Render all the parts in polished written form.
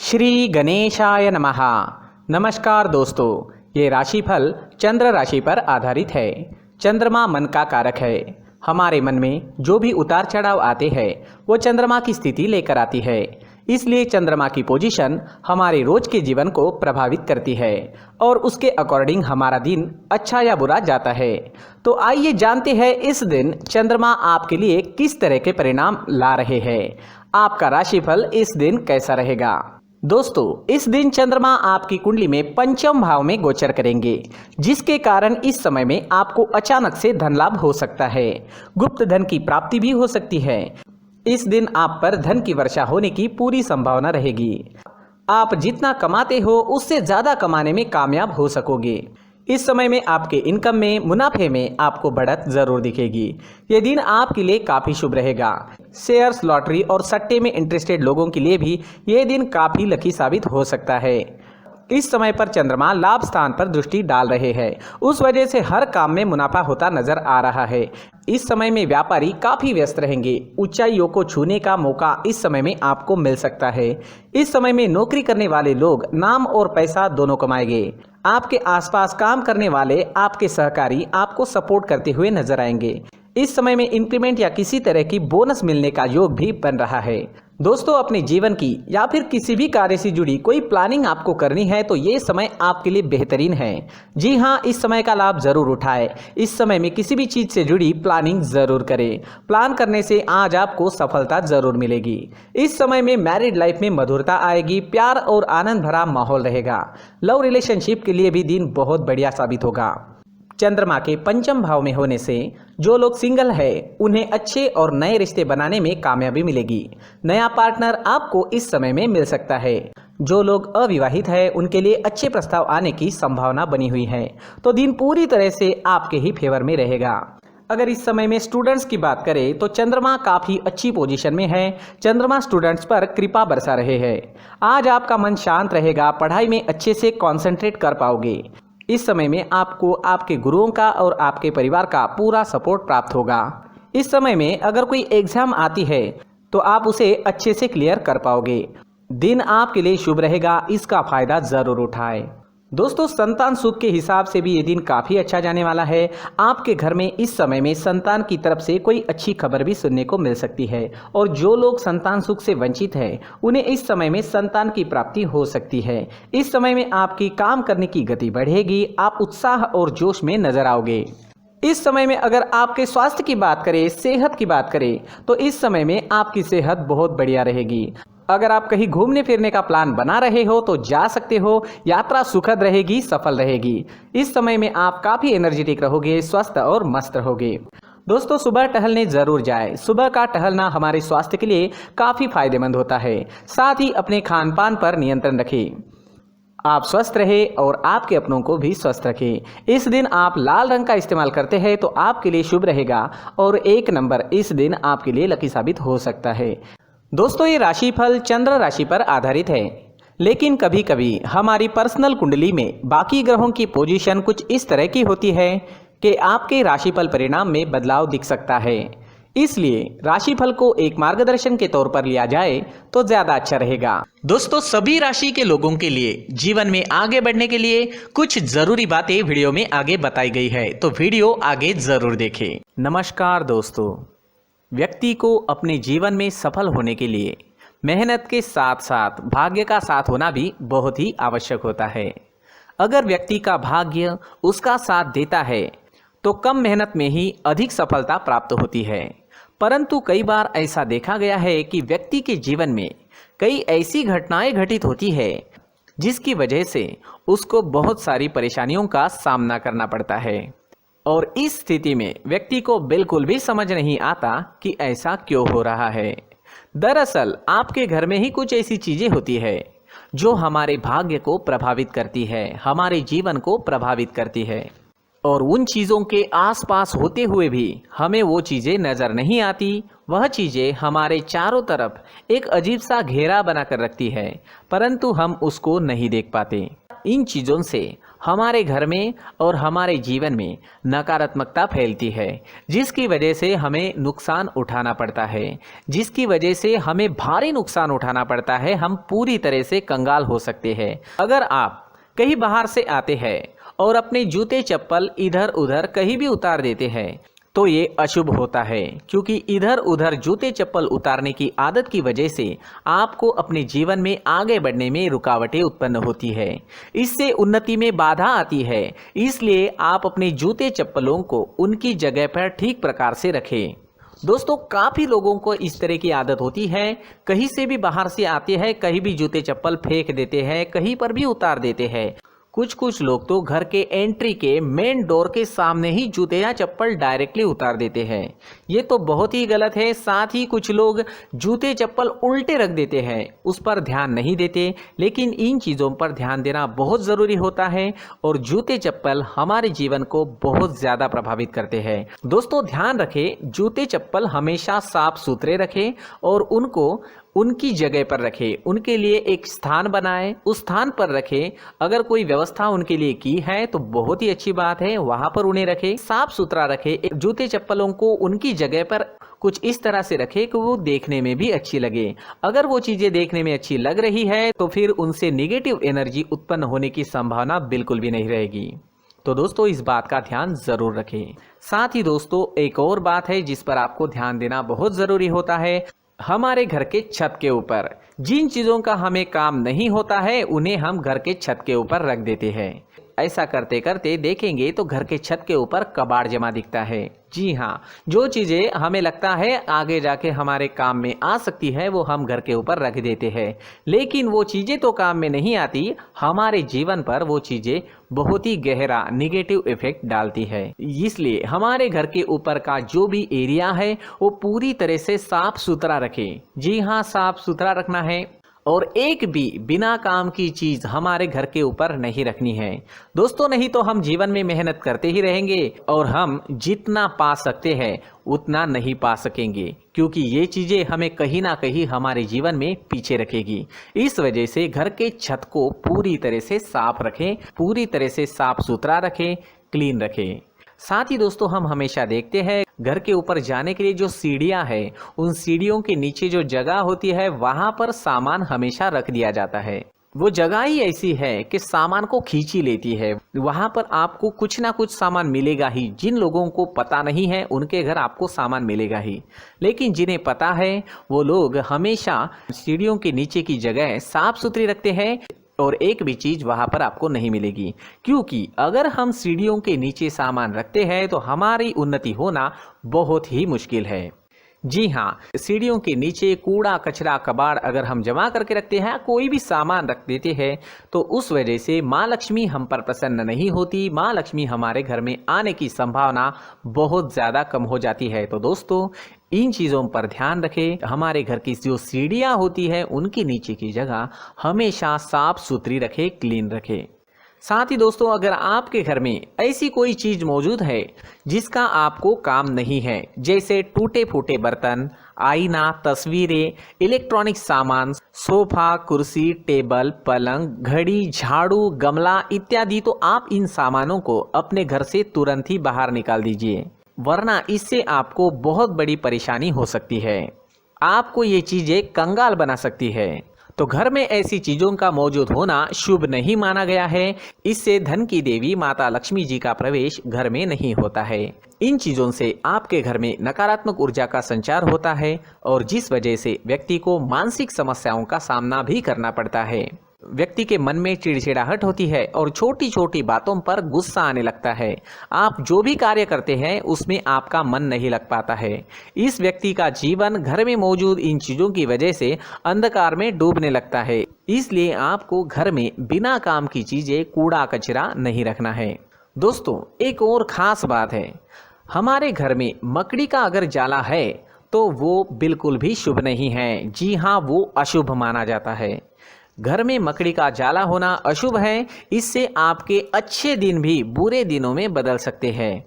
श्री गणेशाय नमः। नमस्कार दोस्तों, ये राशिफल चंद्र राशि पर आधारित है। चंद्रमा मन का कारक है। हमारे मन में जो भी उतार चढ़ाव आते हैं वो चंद्रमा की स्थिति लेकर आती है। इसलिए चंद्रमा की पोजीशन हमारे रोज के जीवन को प्रभावित करती है और उसके अकॉर्डिंग हमारा दिन अच्छा या बुरा जाता है। तो आइए जानते हैं इस दिन चंद्रमा आपके लिए किस तरह के परिणाम ला रहे हैं। आपका राशिफल इस दिन कैसा रहेगा। दोस्तों, इस दिन चंद्रमा आपकी कुंडली में पंचम भाव में गोचर करेंगे, जिसके कारण इस समय में आपको अचानक से धन लाभ हो सकता है। गुप्त धन की प्राप्ति भी हो सकती है। इस दिन आप पर धन की वर्षा होने की पूरी संभावना रहेगी। आप जितना कमाते हो उससे ज्यादा कमाने में कामयाब हो सकोगे। इस समय में आपके इनकम में, मुनाफे में आपको बढ़त जरूर दिखेगी। ये दिन आपके लिए काफी शुभ रहेगा। शेयर्स, लॉटरी और सट्टे में इंटरेस्टेड लोगों के लिए भी ये दिन काफी लकी साबित हो सकता है। इस समय पर चंद्रमा लाभ स्थान पर दृष्टि डाल रहे हैं, उस वजह से हर काम में मुनाफा होता नजर आ रहा है। इस समय में व्यापारी काफी व्यस्त रहेंगे। ऊंचाइयों को छूने का मौका इस समय में आपको मिल सकता है। इस समय में नौकरी करने वाले लोग नाम और पैसा दोनों कमाएंगे। आपके आसपास काम करने वाले आपके सहकारी आपको सपोर्ट करते हुए नजर आएंगे। इस समय में इंक्रीमेंट या किसी तरह की बोनस मिलने का योग भी बन रहा है। दोस्तों, अपने जीवन की या फिर किसी भी कार्य से जुड़ी कोई प्लानिंग आपको करनी है तो ये समय आपके लिए बेहतरीन है। जी हाँ, इस समय का लाभ जरूर उठाएं। इस समय में किसी भी चीज से जुड़ी प्लानिंग जरूर करें। प्लान करने से आज आपको सफलता जरूर मिलेगी। इस समय में मैरिड लाइफ में मधुरता आएगी। प्यार और आनंद भरा माहौल रहेगा। लव रिलेशनशिप के लिए भी दिन बहुत बढ़िया साबित होगा। चंद्रमा के पंचम भाव में होने से जो लोग सिंगल है उन्हें अच्छे और नए रिश्ते बनाने में कामयाबी मिलेगी। नया पार्टनर आपको इस समय में मिल सकता है। जो लोग अविवाहित है उनके लिए अच्छे प्रस्ताव आने की संभावना बनी हुई है। तो दिन पूरी तरह से आपके ही फेवर में रहेगा। अगर इस समय में स्टूडेंट्स की बात करें तो चंद्रमा काफी अच्छी पोजीशन में है। चंद्रमा स्टूडेंट्स पर कृपा बरसा रहे हैं। आज आपका मन शांत रहेगा। पढ़ाई में अच्छे से कॉन्सेंट्रेट कर पाओगे। इस समय में आपको आपके गुरुओं का और आपके परिवार का पूरा सपोर्ट प्राप्त होगा। इस समय में अगर कोई एग्जाम आती है तो आप उसे अच्छे से क्लियर कर पाओगे। दिन आपके लिए शुभ रहेगा, इसका फायदा जरूर उठाएं। दोस्तों, संतान सुख के हिसाब से भी ये दिन काफ़ी अच्छा जाने वाला है। आपके घर में इस समय में संतान की तरफ से कोई अच्छी खबर भी सुनने को मिल सकती है और जो लोग संतान सुख से वंचित हैं उन्हें इस समय में संतान की प्राप्ति हो सकती है। इस समय में आपकी काम करने की गति बढ़ेगी। आप उत्साह और जोश में नजर आओगे। इस समय में अगर आपके स्वास्थ्य की बात करें, सेहत की बात करें तो इस समय में आपकी सेहत बहुत बढ़िया रहेगी। अगर आप कहीं घूमने फिरने का प्लान बना रहे हो तो जा सकते हो। यात्रा सुखद रहेगी, सफल रहेगी। इस समय में आप काफी एनर्जेटिक रहोगे, स्वस्थ और मस्त रहोगे। दोस्तों, सुबह टहलने जरूर जाएं। सुबह का टहलना हमारे स्वास्थ्य के लिए काफी फायदेमंद होता है। साथ ही अपने खान पान पर नियंत्रण रखें। आप स्वस्थ रहे और आपके अपनों को भी स्वस्थ रखें। इस दिन आप लाल रंग का इस्तेमाल करते हैं तो आपके लिए शुभ रहेगा और 1 नंबर इस दिन आपके लिए लकी साबित हो सकता है। दोस्तों, ये राशिफल चंद्र राशि पर आधारित है, लेकिन कभी कभी हमारी पर्सनल कुंडली में बाकी ग्रहों की पोजीशन कुछ इस तरह की होती है कि आपके राशिफल परिणाम में बदलाव दिख सकता है। इसलिए राशिफल को एक मार्गदर्शन के तौर पर लिया जाए तो ज्यादा अच्छा रहेगा। दोस्तों, सभी राशि के लोगों के लिए जीवन में आगे बढ़ने के लिए कुछ जरूरी बातें वीडियो में आगे बताई गई है, तो वीडियो आगे जरूर देखें। नमस्कार दोस्तों, व्यक्ति को अपने जीवन में सफल होने के लिए मेहनत के साथ साथ भाग्य का साथ होना भी बहुत ही आवश्यक होता है। अगर व्यक्ति का भाग्य उसका साथ देता है तो कम मेहनत में ही अधिक सफलता प्राप्त होती है। परंतु कई बार ऐसा देखा गया है कि व्यक्ति के जीवन में कई ऐसी घटनाएं घटित होती है जिसकी वजह से उसको बहुत सारी परेशानियों का सामना करना पड़ता है और इस स्थिति में व्यक्ति को बिल्कुल भी समझ नहीं आता कि ऐसा क्यों हो रहा है। दरअसल आपके घर में ही कुछ ऐसी चीजें होती है जो हमारे भाग्य को प्रभावित करती है, हमारे जीवन को प्रभावित करती है और उन चीज़ों के आसपास होते हुए भी हमें वो चीज़ें नज़र नहीं आती। वह चीज़ें हमारे चारों तरफ एक अजीब सा घेरा बनाकर रखती है, परंतु हम उसको नहीं देख पाते। इन चीज़ों से हमारे घर में और हमारे जीवन में नकारात्मकता फैलती है, जिसकी वजह से हमें नुकसान उठाना पड़ता है, जिसकी वजह से हमें भारी नुकसान उठाना पड़ता है। हम पूरी तरह से कंगाल हो सकते हैं। अगर आप कहीं बाहर से आते हैं और अपने जूते चप्पल इधर उधर कहीं भी उतार देते हैं तो ये अशुभ होता है, क्योंकि इधर उधर जूते चप्पल उतारने की आदत की वजह से आपको अपने जीवन में आगे बढ़ने में रुकावटें उत्पन्न होती है। इससे उन्नति में बाधा आती है। इसलिए आप अपने जूते चप्पलों को उनकी जगह पर ठीक प्रकार से रखें। दोस्तों, काफ़ी लोगों को इस तरह की आदत होती है, कहीं से भी बाहर से आते हैं, कहीं भी जूते चप्पल फेंक देते हैं, कहीं पर भी उतार देते हैं। कुछ लोग तो घर के एंट्री के मेन डोर के सामने ही जूते या चप्पल डायरेक्टली उतार देते हैं। ये तो बहुत ही गलत है। साथ ही कुछ लोग जूते चप्पल उल्टे रख देते हैं, उस पर ध्यान नहीं देते। लेकिन इन चीज़ों पर ध्यान देना बहुत ज़रूरी होता है और जूते चप्पल हमारे जीवन को बहुत ज़्यादा प्रभावित करते हैं। दोस्तों, ध्यान रखें, जूते चप्पल हमेशा साफ सुथरे रखें और उनको उनकी जगह पर रखें। उनके लिए एक स्थान बनाएं, उस स्थान पर रखें। अगर कोई व्यवस्था उनके लिए की है तो बहुत ही अच्छी बात है, वहां पर उन्हें रखें, साफ सुथरा रखें। जूते चप्पलों को उनकी जगह पर कुछ इस तरह से रखें कि वो देखने में भी अच्छी लगे। अगर वो चीज़ें देखने में अच्छी लग रही है तो फिर उनसे नेगेटिव एनर्जी उत्पन्न होने की संभावना बिल्कुल भी नहीं रहेगी। तो दोस्तों, इस बात का ध्यान ज़रूर रखें। साथ ही दोस्तों, एक और बात है जिस पर आपको ध्यान देना बहुत ज़रूरी होता है। हमारे घर के छत के ऊपर जिन चीज़ों का हमें काम नहीं होता है उन्हें हम घर के छत के ऊपर रख देते हैं। ऐसा करते करते देखेंगे तो घर के छत के ऊपर कबाड़ जमा दिखता है। जी हाँ, जो चीज़ें हमें लगता है आगे जाके हमारे काम में आ सकती है वो हम घर के ऊपर रख देते हैं, लेकिन वो चीज़ें तो काम में नहीं आती। हमारे जीवन पर वो चीज़ें बहुत ही गहरा निगेटिव इफेक्ट डालती है। इसलिए हमारे घर के ऊपर का जो भी एरिया है वो पूरी तरह से साफ सुथरा रखें। जी हाँ, साफ सुथरा रखना है और एक भी बिना काम की चीज हमारे घर के ऊपर नहीं रखनी है। दोस्तों, नहीं तो हम जीवन में मेहनत करते ही रहेंगे और हम जितना पा सकते हैं उतना नहीं पा सकेंगे, क्योंकि ये चीजें हमें कहीं ना कहीं हमारे जीवन में पीछे रखेगी। इस वजह से घर के छत को पूरी तरह से साफ रखें, पूरी तरह से साफ सुथरा रखें, क्लीन रखें। साथ ही दोस्तों, हम हमेशा देखते हैं घर के ऊपर जाने के लिए जो सीढ़ियां हैं, उन सीढ़ियों के नीचे जो जगह होती है वहां पर सामान हमेशा रख दिया जाता है। वो जगह ही ऐसी है कि सामान को खींची लेती है। वहां पर आपको कुछ ना कुछ सामान मिलेगा ही। जिन लोगों को पता नहीं है उनके घर आपको सामान मिलेगा ही, लेकिन जिन्हें पता है वो लोग हमेशा सीढ़ियों के नीचे की जगह साफ सुथरी रखते हैं और एक भी चीज़ वहाँ पर आपको नहीं मिलेगी। क्योंकि अगर हम सीढ़ियों के नीचे सामान रखते हैं तो हमारी उन्नति होना बहुत ही मुश्किल है। जी हाँ, सीढ़ियों के नीचे कूड़ा कचरा कबाड़ अगर हम जमा करके रखते हैं, कोई भी सामान रख देते हैं, तो उस वजह से माँ लक्ष्मी हम पर प्रसन्न नहीं होती। माँ लक्ष्मी हमारे घर में आने की संभावना बहुत ज़्यादा कम हो जाती है। तो दोस्तों, इन चीज़ों पर ध्यान रखें। हमारे घर की जो सीढ़ियाँ होती है उनकी नीचे की जगह हमेशा साफ सुथरी रखें, क्लीन रखें। साथ ही दोस्तों, अगर आपके घर में ऐसी कोई चीज़ मौजूद है जिसका आपको काम नहीं है, जैसे टूटे फूटे बर्तन, आईना, तस्वीरें, इलेक्ट्रॉनिक सामान, सोफा, कुर्सी, टेबल, पलंग, घड़ी, झाड़ू, गमला इत्यादि, तो आप इन सामानों को अपने घर से तुरंत ही बाहर निकाल दीजिए, वरना इससे आपको बहुत बड़ी परेशानी हो सकती है। आपको ये चीज़ें कंगाल बना सकती है। तो घर में ऐसी चीज़ों का मौजूद होना शुभ नहीं माना गया है। इससे धन की देवी माता लक्ष्मी जी का प्रवेश घर में नहीं होता है। इन चीज़ों से आपके घर में नकारात्मक ऊर्जा का संचार होता है और जिस वजह से व्यक्ति को मानसिक समस्याओं का सामना भी करना पड़ता है। व्यक्ति के मन में चिड़चिड़ाहट होती है और छोटी छोटी बातों पर गुस्सा आने लगता है। आप जो भी कार्य करते हैं उसमें आपका मन नहीं लग पाता है। इस व्यक्ति का जीवन घर में मौजूद इन चीज़ों की वजह से अंधकार में डूबने लगता है। इसलिए आपको घर में बिना काम की चीज़ें, कूड़ा कचरा नहीं रखना है। दोस्तों, एक और ख़ास बात है, हमारे घर में मकड़ी का अगर जाला है तो वो बिल्कुल भी शुभ नहीं है। जी हाँ, वो अशुभ माना जाता है। घर में मकड़ी का जाला होना अशुभ है। इससे आपके अच्छे दिन भी बुरे दिनों में बदल सकते हैं,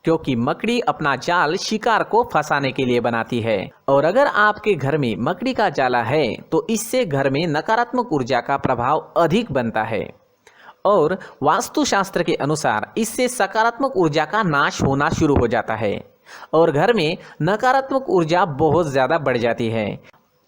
क्योंकि मकड़ी अपना जाल शिकार को फंसाने के लिए बनाती है। और अगर आपके घर में मकड़ी का जाला है तो इससे घर में नकारात्मक ऊर्जा का प्रभाव अधिक बनता है और वास्तुशास्त्र के अनुसार इससे सकारात्मक ऊर्जा का नाश होना शुरू हो जाता है और घर में नकारात्मक ऊर्जा बहुत ज़्यादा बढ़ जाती है।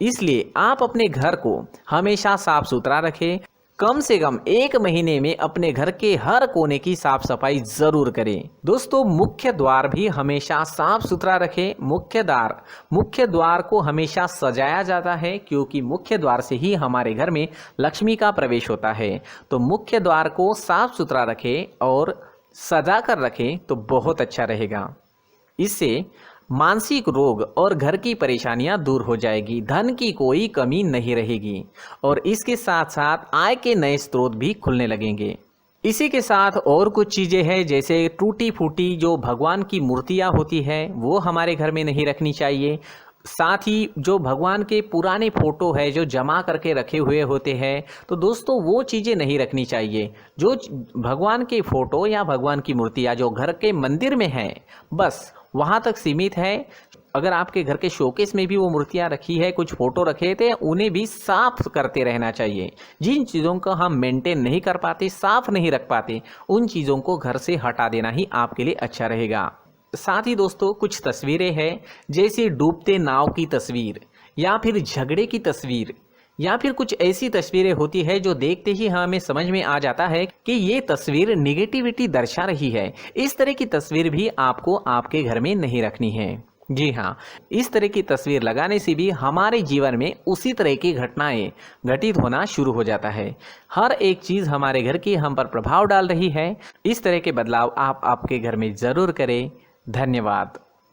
इसलिए आप अपने घर को हमेशा साफ सुथरा रखें। कम से कम 1 महीने में अपने घर के हर कोने की साफ सफाई जरूर करें। दोस्तों, मुख्य द्वार भी हमेशा साफ सुथरा रखें। मुख्य द्वार को हमेशा सजाया जाता है क्योंकि मुख्य द्वार से ही हमारे घर में लक्ष्मी का प्रवेश होता है। तो मुख्य द्वार को साफ सुथरा रखें और सजा कर रखें तो बहुत अच्छा रहेगा। इससे मानसिक रोग और घर की परेशानियां दूर हो जाएगी, धन की कोई कमी नहीं रहेगी और इसके साथ साथ आय के नए स्रोत भी खुलने लगेंगे। इसी के साथ और कुछ चीज़ें हैं, जैसे टूटी फूटी जो भगवान की मूर्तियां होती है वो हमारे घर में नहीं रखनी चाहिए। साथ ही जो भगवान के पुराने फोटो है जो जमा करके रखे हुए होते हैं, तो दोस्तों वो चीज़ें नहीं रखनी चाहिए। जो भगवान के फोटो या भगवान की मूर्तियाँ जो घर के मंदिर में हैं बस वहाँ तक सीमित है। अगर आपके घर के शोकेस में भी वो मूर्तियाँ रखी है, कुछ फोटो रखे थे, उन्हें भी साफ करते रहना चाहिए। जिन चीज़ों को हम मेंटेन नहीं कर पाते, साफ नहीं रख पाते, उन चीज़ों को घर से हटा देना ही आपके लिए अच्छा रहेगा। साथ ही दोस्तों कुछ तस्वीरें हैं, जैसे डूबते नाव की तस्वीर या फिर झगड़े की तस्वीर या फिर कुछ ऐसी तस्वीरें होती है जो देखते ही हमें समझ में आ जाता है कि ये तस्वीर निगेटिविटी दर्शा रही है। इस तरह की तस्वीर भी आपको आपके घर में नहीं रखनी है। जी हाँ, इस तरह की तस्वीर लगाने से भी हमारे जीवन में उसी तरह की घटनाएं घटित होना शुरू हो जाता है। हर एक चीज़ हमारे घर की हम पर प्रभाव डाल रही है। इस तरह के बदलाव आप आपके घर में ज़रूर करें। धन्यवाद।